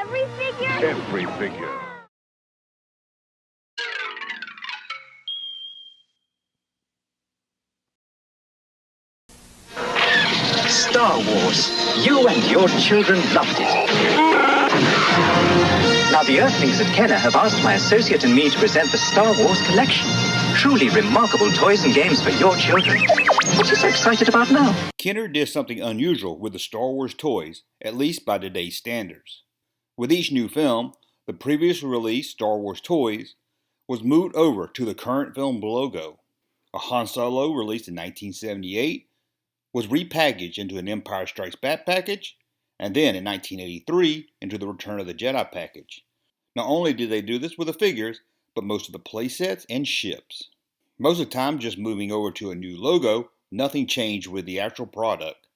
Every figure? Every figure. Star Wars. You and your children loved it. Now the Earthlings at Kenner have asked my associate and me to present the Star Wars collection. Truly remarkable toys and games for your children. What are you so excited about now? Kenner did something unusual with the Star Wars toys, at least by today's standards. With each new film, the previously released Star Wars toys was moved over to the current film logo. A Han Solo released in 1978 was repackaged into an Empire Strikes Back package, and then in 1983 into the Return of the Jedi package. Not only did they do this with the figures, but most of the playsets and ships. Most of the time just moving over to a new logo, nothing changed with the actual product.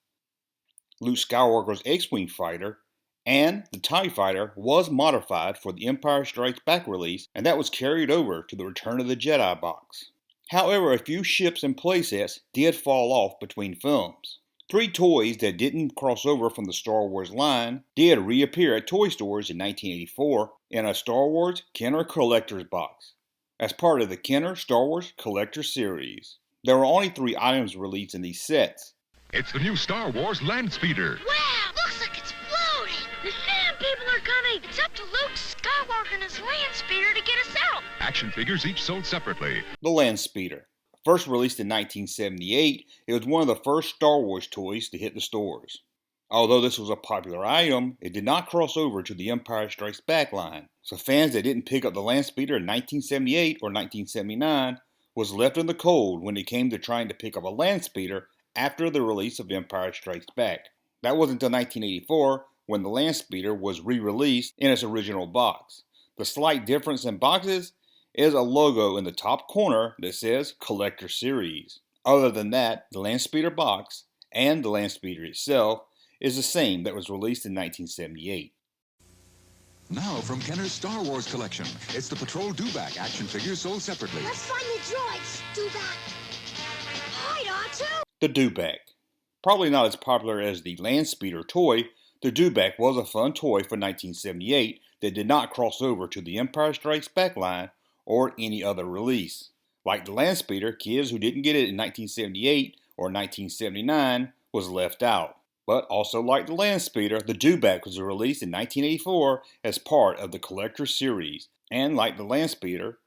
Luke Skywalker's X-Wing fighter and the TIE fighter was modified for the Empire Strikes Back release, and that was carried over to the Return of the Jedi box. However, a few ships and playsets did fall off between films. 3 toys that didn't cross over from the Star Wars line did reappear at toy stores in 1984 in a Star Wars Kenner Collector's box, as part of the Kenner Star Wars Collector Series. There were only 3 items released in these sets. It's the new Star Wars Land Speeder. Wow, looks like it's floating. The sand people are coming. It's up to Luke Skywalker and his land speeder to get us out. Action figures each sold separately. The Land Speeder. First released in 1978, it was one of the first Star Wars toys to hit the stores. Although this was a popular item, it did not cross over to the Empire Strikes Back line. So fans that didn't pick up the Land Speeder in 1978 or 1979 was left in the cold when it came to trying to pick up a Land Speeder after the release of Empire Strikes Back. That wasn't until 1984 when the Land Speeder was re-released in its original box. The slight difference in boxes is a logo in the top corner that says Collector Series. Other than that, the Land Speeder box and the Land Speeder itself is the same that was released in 1978. Now from Kenner's Star Wars collection, it's the Patrol dewback action figures sold separately. Let's find the droids. Dewback. Hi, R2. The dewback. Probably not as popular as the Land Speeder toy, the dewback was a fun toy for 1978 that did not cross over to the Empire Strikes Back line or any other release. Like the Land Speeder, kids who didn't get it in 1978 or 1979 was left out. But also like the Land Speeder, the dewback was released in 1984 as part of the Collector Series. And like the Land Speeder,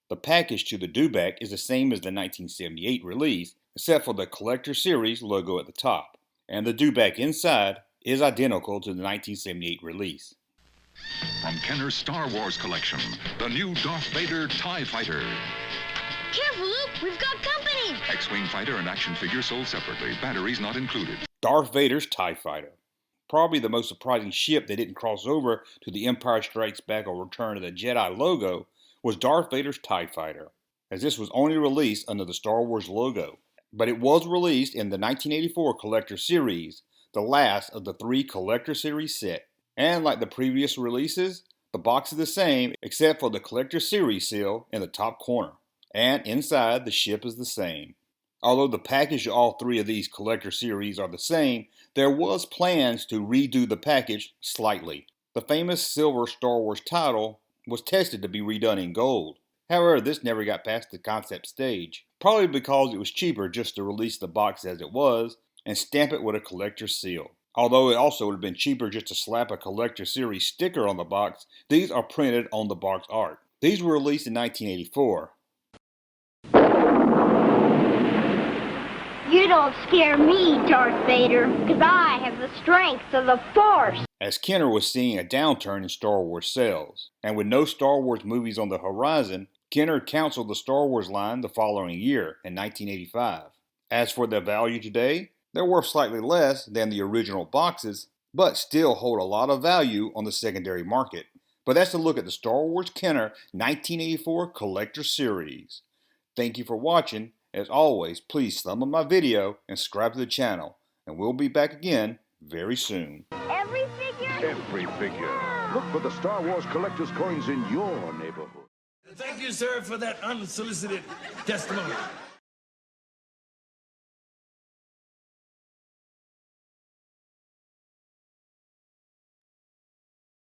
the package to the dewback is the same as the 1978 release, except for the Collector Series logo at the top. And the dewback inside is identical to the 1978 release. From Kenner's Star Wars collection, the new Darth Vader TIE Fighter. Careful, Luke. We've got company. X-Wing fighter and action figure sold separately. Batteries not included. Darth Vader's TIE Fighter. Probably the most surprising ship that didn't cross over to the Empire Strikes Back or Return of the Jedi logo was Darth Vader's TIE Fighter, as this was only released under the Star Wars logo. But it was released in the 1984 Collector Series, the last of the 3 Collector Series set. And like the previous releases, the box is the same except for the Collector Series seal in the top corner. And inside, the ship is the same. Although the package of all 3 of these Collector Series are the same, there was plans to redo the package slightly. The famous silver Star Wars title was tested to be redone in gold. However, this never got past the concept stage, probably because it was cheaper just to release the box as it was and stamp it with a collector seal. Although it also would have been cheaper just to slap a Collector Series sticker on the box, these are printed on the box art. These were released in 1984. You don't scare me, Darth Vader, because I have the strength of the Force. As Kenner was seeing a downturn in Star Wars sales, and with no Star Wars movies on the horizon, Kenner canceled the Star Wars line the following year, in 1985. As for their value today, they're worth slightly less than the original boxes, but still hold a lot of value on the secondary market. But that's a look at the Star Wars Kenner 1984 Collector Series. Thank you for watching. As always, please thumb up my video and subscribe to the channel, and we'll be back again very soon. Every figure? Every figure. Look for the Star Wars collector's coins in your neighborhood. Thank you, sir, for that unsolicited testimony.